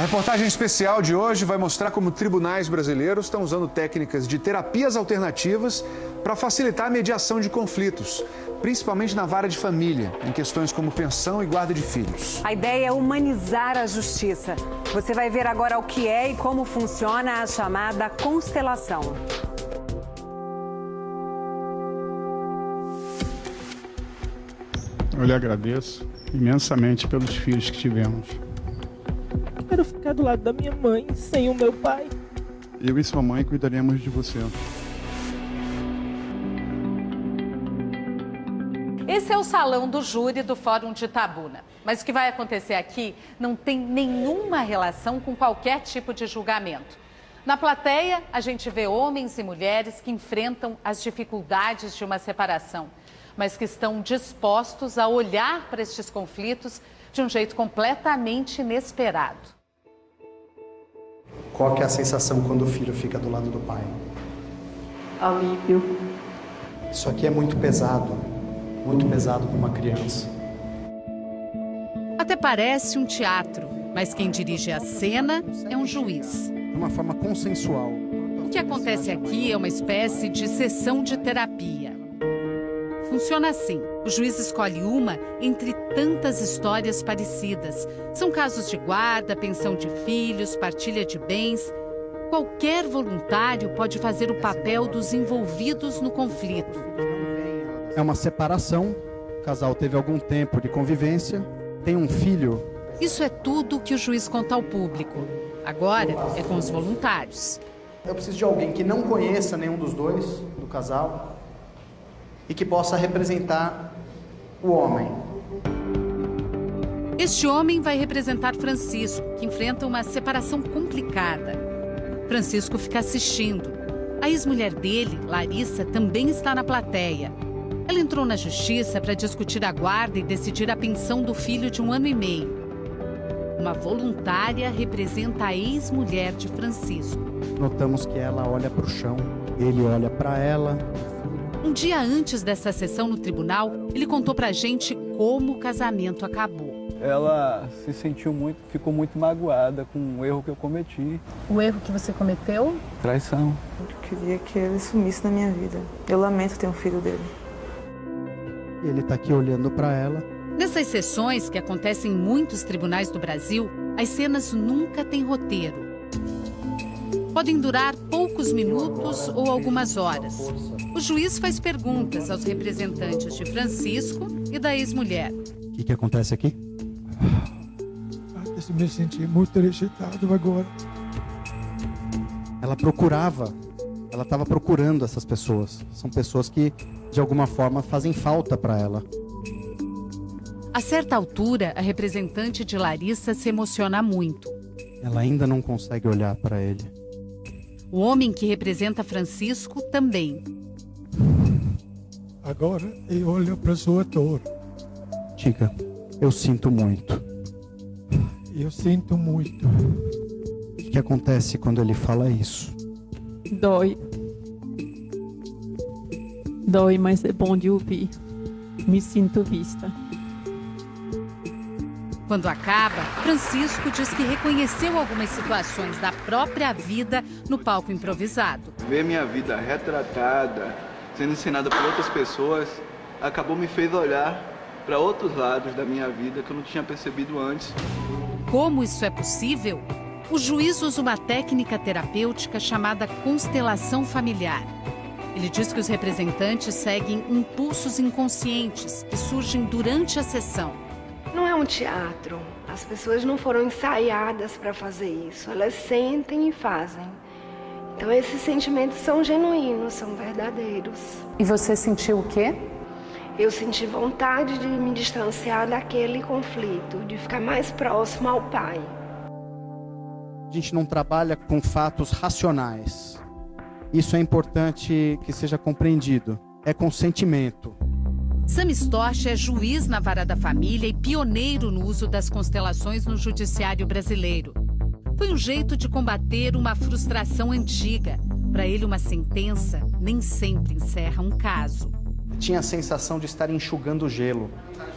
reportagem especial de hoje vai mostrar como tribunais brasileiros estão usando técnicas de terapias alternativas para facilitar a mediação de conflitos, principalmente na vara de família, em questões como pensão e guarda de filhos. A ideia é humanizar a justiça. Você vai ver agora o que é e como funciona a chamada constelação. Eu lhe agradeço imensamente pelos filhos que tivemos. Quero ficar do lado da minha mãe, sem o meu pai. Eu e sua mãe cuidaremos de você. Esse é o salão do júri do Fórum de Itabuna. Mas o que vai acontecer aqui não tem nenhuma relação com qualquer tipo de julgamento. Na plateia, a gente vê homens e mulheres que enfrentam as dificuldades de uma separação, mas que estão dispostos a olhar para estes conflitos de um jeito completamente inesperado. Qual que é a sensação quando o filho fica do lado do pai? Alívio. Isso aqui é muito pesado para uma criança. Até parece um teatro, mas quem dirige a cena é um juiz. De uma forma consensual. O que acontece aqui é uma espécie de sessão de terapia. Funciona assim: o juiz escolhe uma entre tantas histórias parecidas. São casos de guarda, pensão de filhos, partilha de bens. Qualquer voluntário pode fazer o papel dos envolvidos no conflito. É uma separação, o casal teve algum tempo de convivência, tem um filho. Isso é tudo que o juiz conta ao público. Agora é com os voluntários. Eu preciso de alguém que não conheça nenhum dos dois, do casal, e que possa representar o homem. Este homem vai representar Francisco, que enfrenta uma separação complicada. Francisco fica assistindo. A ex-mulher dele, Larissa, também está na plateia. Ela entrou na justiça para discutir a guarda e decidir a pensão do filho de 1 ano e meio. Uma voluntária representa a ex-mulher de Francisco. Notamos que ela olha para o chão, ele olha para ela. Um dia antes dessa sessão no tribunal, ele contou pra gente como o casamento acabou. Ela se sentiu ficou muito magoada com o erro que eu cometi. O erro que você cometeu? Traição. Eu queria que ele sumisse da minha vida. Eu lamento ter um filho dele. Ele está aqui olhando para ela. Nessas sessões, que acontecem em muitos tribunais do Brasil, as cenas nunca têm roteiro. Podem durar poucos minutos ou algumas horas. O juiz faz perguntas aos representantes de Francisco e da ex-mulher. O que acontece aqui? Eu me senti muito rejeitado agora. Ela estava procurando essas pessoas. São pessoas que, de alguma forma, fazem falta para ela. A certa altura, a representante de Larissa se emociona muito. Ela ainda não consegue olhar para ele. O homem que representa Francisco também. Agora eu olho para a sua dor. Diga, eu sinto muito. Eu sinto muito. O que acontece quando ele fala isso? Dói. Dói, mas é bom de ouvir. Me sinto vista. Quando acaba, Francisco diz que reconheceu algumas situações da própria vida no palco improvisado. Ver minha vida retratada, sendo ensinada por outras pessoas, me fez olhar para outros lados da minha vida que eu não tinha percebido antes. Como isso é possível? O juiz usa uma técnica terapêutica chamada constelação familiar. Ele diz que os representantes seguem impulsos inconscientes que surgem durante a sessão. Não é um teatro. As pessoas não foram ensaiadas para fazer isso. Elas sentem e fazem. Então esses sentimentos são genuínos, são verdadeiros. E você sentiu o quê? Eu senti vontade de me distanciar daquele conflito, de ficar mais próximo ao pai. A gente não trabalha com fatos racionais. Isso é importante que seja compreendido. É com sentimento. Sam Storch é juiz na Vara da Família e pioneiro no uso das constelações no judiciário brasileiro. Foi um jeito de combater uma frustração antiga. Para ele, uma sentença nem sempre encerra um caso. tinha a sensação de estar enxugando gelo.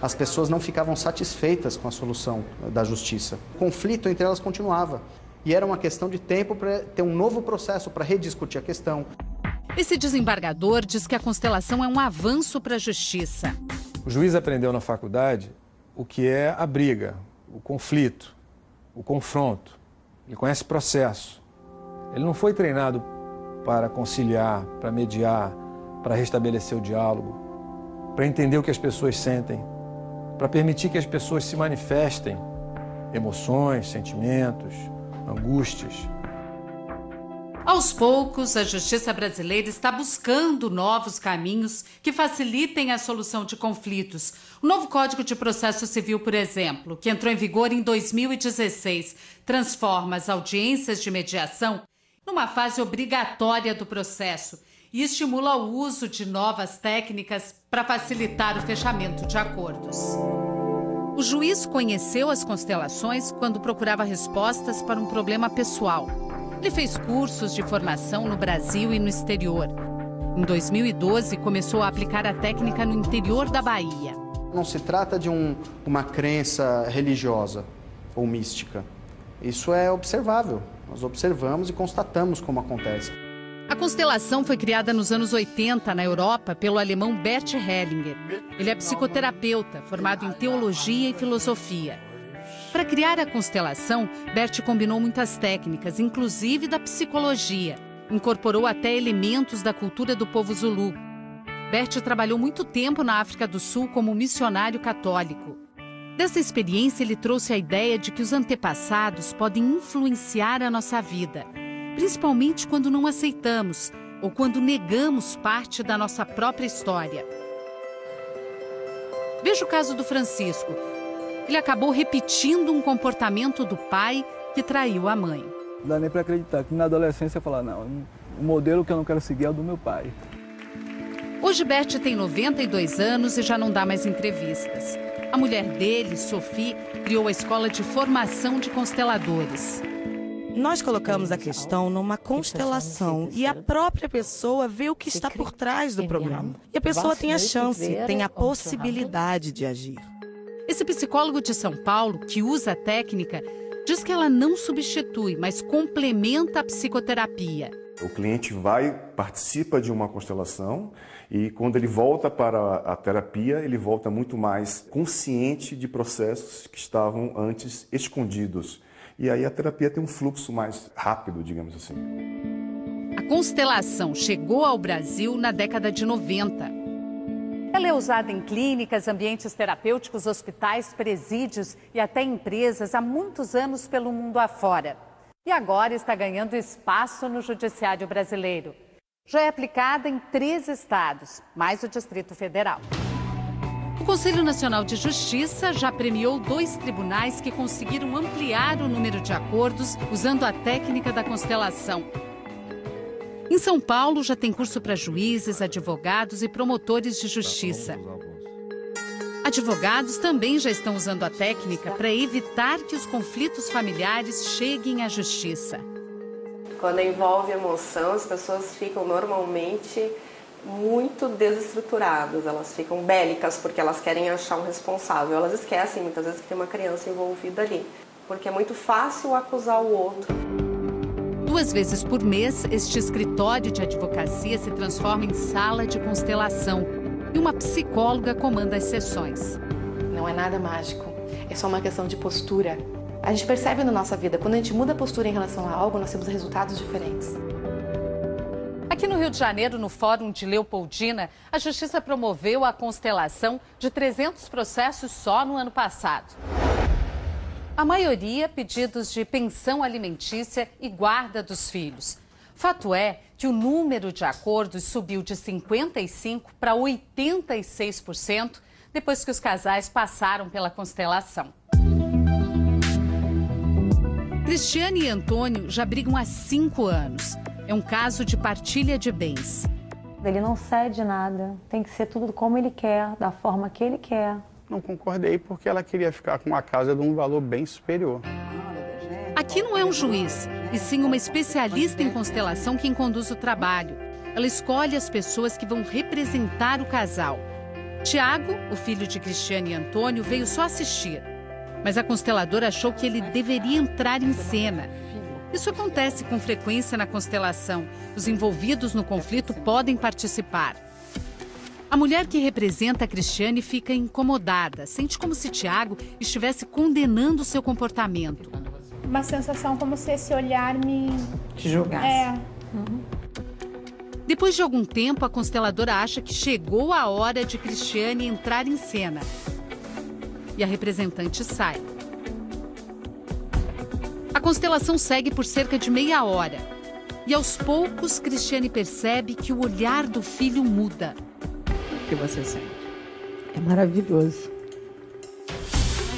As pessoas não ficavam satisfeitas com a solução da justiça. O conflito entre elas continuava. E era uma questão de tempo para ter um novo processo para rediscutir a questão. Esse desembargador diz que a constelação é um avanço para a justiça. O juiz aprendeu na faculdade o que é a briga, o conflito, o confronto. Ele conhece processo. Ele não foi treinado para conciliar, para mediar, para restabelecer o diálogo, para entender o que as pessoas sentem, para permitir que as pessoas se manifestem emoções, sentimentos, angústias. Aos poucos, a justiça brasileira está buscando novos caminhos que facilitem a solução de conflitos. O novo Código de Processo Civil, por exemplo, que entrou em vigor em 2016, transforma as audiências de mediação numa fase obrigatória do processo e estimula o uso de novas técnicas para facilitar o fechamento de acordos. O juiz conheceu as constelações quando procurava respostas para um problema pessoal. Ele fez cursos de formação no Brasil e no exterior. Em 2012, começou a aplicar a técnica no interior da Bahia. Não se trata de uma crença religiosa ou mística. Isso é observável. Nós observamos e constatamos como acontece. A constelação foi criada nos anos 80 na Europa pelo alemão Bert Hellinger. Ele é psicoterapeuta, formado em teologia e filosofia. Para criar a constelação, Bert combinou muitas técnicas, inclusive da psicologia. Incorporou até elementos da cultura do povo Zulu. Bert trabalhou muito tempo na África do Sul como missionário católico. Dessa experiência, ele trouxe a ideia de que os antepassados podem influenciar a nossa vida, principalmente quando não aceitamos ou quando negamos parte da nossa própria história. Veja o caso do Francisco. Ele acabou repetindo um comportamento do pai que traiu a mãe. Não dá nem para acreditar que na adolescência eu falar, não, o modelo que eu não quero seguir é o do meu pai. Hoje Bert tem 92 anos e já não dá mais entrevistas. A mulher dele, Sophie, criou a escola de formação de consteladores. Nós colocamos a questão numa constelação e a própria pessoa vê o que está por trás do problema. E a pessoa tem a chance, tem a possibilidade de agir. Esse psicólogo de São Paulo, que usa a técnica, diz que ela não substitui, mas complementa a psicoterapia. O cliente participa de uma constelação e quando ele volta para a terapia, ele volta muito mais consciente de processos que estavam antes escondidos. E aí a terapia tem um fluxo mais rápido, digamos assim. A constelação chegou ao Brasil na década de 90. Ela é usada em clínicas, ambientes terapêuticos, hospitais, presídios e até empresas há muitos anos pelo mundo afora. E agora está ganhando espaço no judiciário brasileiro. Já é aplicada em 3 estados, mais o Distrito Federal. O Conselho Nacional de Justiça já premiou 2 tribunais que conseguiram ampliar o número de acordos usando a técnica da constelação. Em São Paulo, já tem curso para juízes, advogados e promotores de justiça. Advogados também já estão usando a técnica para evitar que os conflitos familiares cheguem à justiça. Quando envolve emoção, as pessoas ficam normalmente muito desestruturadas, elas ficam bélicas porque elas querem achar um responsável. Elas esquecem muitas vezes que tem uma criança envolvida ali, porque é muito fácil acusar o outro. 2 vezes por mês, este escritório de advocacia se transforma em sala de constelação e uma psicóloga comanda as sessões. Não é nada mágico, é só uma questão de postura. A gente percebe na nossa vida, quando a gente muda a postura em relação a algo, nós temos resultados diferentes. Aqui no Rio de Janeiro, no Fórum de Leopoldina, a Justiça promoveu a constelação de 300 processos só no ano passado. A maioria pedidos de pensão alimentícia e guarda dos filhos. Fato é que o número de acordos subiu de 55% para 86% depois que os casais passaram pela constelação. Cristiane e Antônio já brigam há 5 anos. É um caso de partilha de bens. Ele não cede nada, tem que ser tudo como ele quer, da forma que ele quer. Não concordei porque ela queria ficar com uma casa de um valor bem superior. Aqui não é um juiz, e sim uma especialista em constelação quem conduz o trabalho. ela escolhe as pessoas que vão representar o casal. Tiago, o filho de Cristiane e Antônio, veio só assistir. Mas a consteladora achou que ele deveria entrar em cena. Isso acontece com frequência na constelação. Os envolvidos no conflito podem participar. A mulher que representa a Cristiane fica incomodada. Sente como se Tiago estivesse condenando seu comportamento. Uma sensação como se esse olhar me... te julgasse. Depois de algum tempo, a consteladora acha que chegou a hora de Cristiane entrar em cena. E a representante sai. A constelação segue por cerca de meia hora. E aos poucos, Cristiane percebe que o olhar do filho muda. O que você sente? É maravilhoso.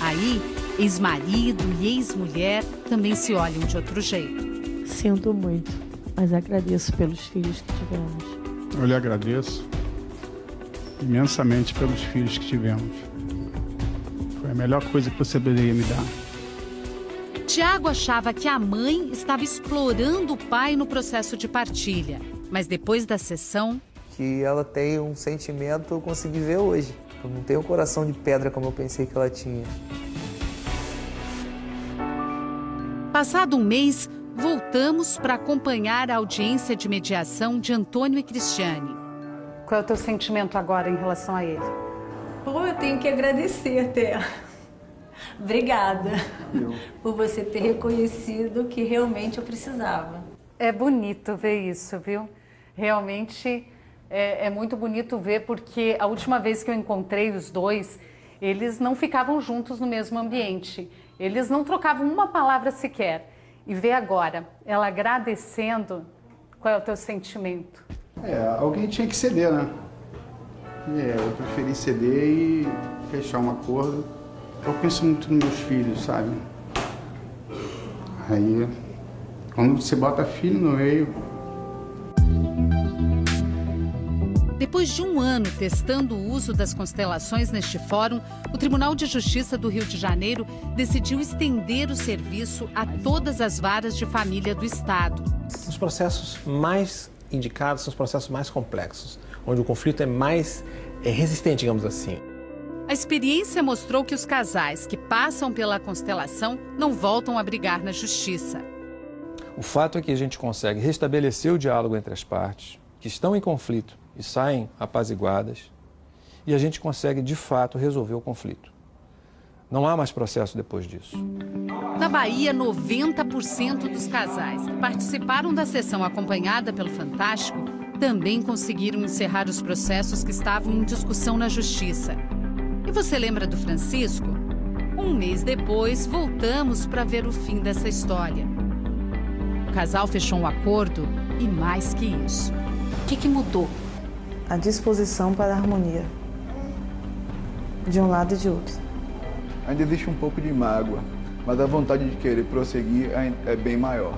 Aí, ex-marido e ex-mulher também se olham de outro jeito. Sinto muito, mas agradeço pelos filhos que tivemos. Eu lhe agradeço imensamente pelos filhos que tivemos. Foi a melhor coisa que você poderia me dar. Tiago achava que a mãe estava explorando o pai no processo de partilha. Mas depois da sessão... que ela tem um sentimento, eu consegui ver hoje. Eu não tenho um coração de pedra como eu pensei que ela tinha. Passado um mês, voltamos para acompanhar a audiência de mediação de Antônio e Cristiane. Qual é o teu sentimento agora em relação a ele? Pô, eu tenho que agradecer até. Obrigada por você ter reconhecido que realmente eu precisava. É bonito ver isso, viu? Realmente é muito bonito ver, porque a última vez que eu encontrei os dois, eles não ficavam juntos no mesmo ambiente. Eles não trocavam uma palavra sequer. E ver agora, ela agradecendo, qual é o teu sentimento? Alguém tinha que ceder, né? Eu preferi ceder e fechar um acordo. Eu penso muito nos meus filhos, sabe? Aí, quando você bota filho no meio... Depois de um ano testando o uso das constelações neste fórum, o Tribunal de Justiça do Rio de Janeiro decidiu estender o serviço a todas as varas de família do Estado. Os processos mais indicados são os processos mais complexos, onde o conflito é mais resistente, digamos assim. A experiência mostrou que os casais que passam pela constelação não voltam a brigar na justiça. O fato é que a gente consegue restabelecer o diálogo entre as partes que estão em conflito e saem apaziguadas, e a gente consegue, de fato, resolver o conflito. Não há mais processo depois disso. Na Bahia, 90% dos casais que participaram da sessão acompanhada pelo Fantástico também conseguiram encerrar os processos que estavam em discussão na Justiça. E você lembra do Francisco? Um mês depois, voltamos para ver o fim dessa história. O casal fechou um acordo e mais que isso. O que mudou? A disposição para a harmonia, de um lado e de outro. Ainda existe um pouco de mágoa, mas a vontade de querer prosseguir é bem maior.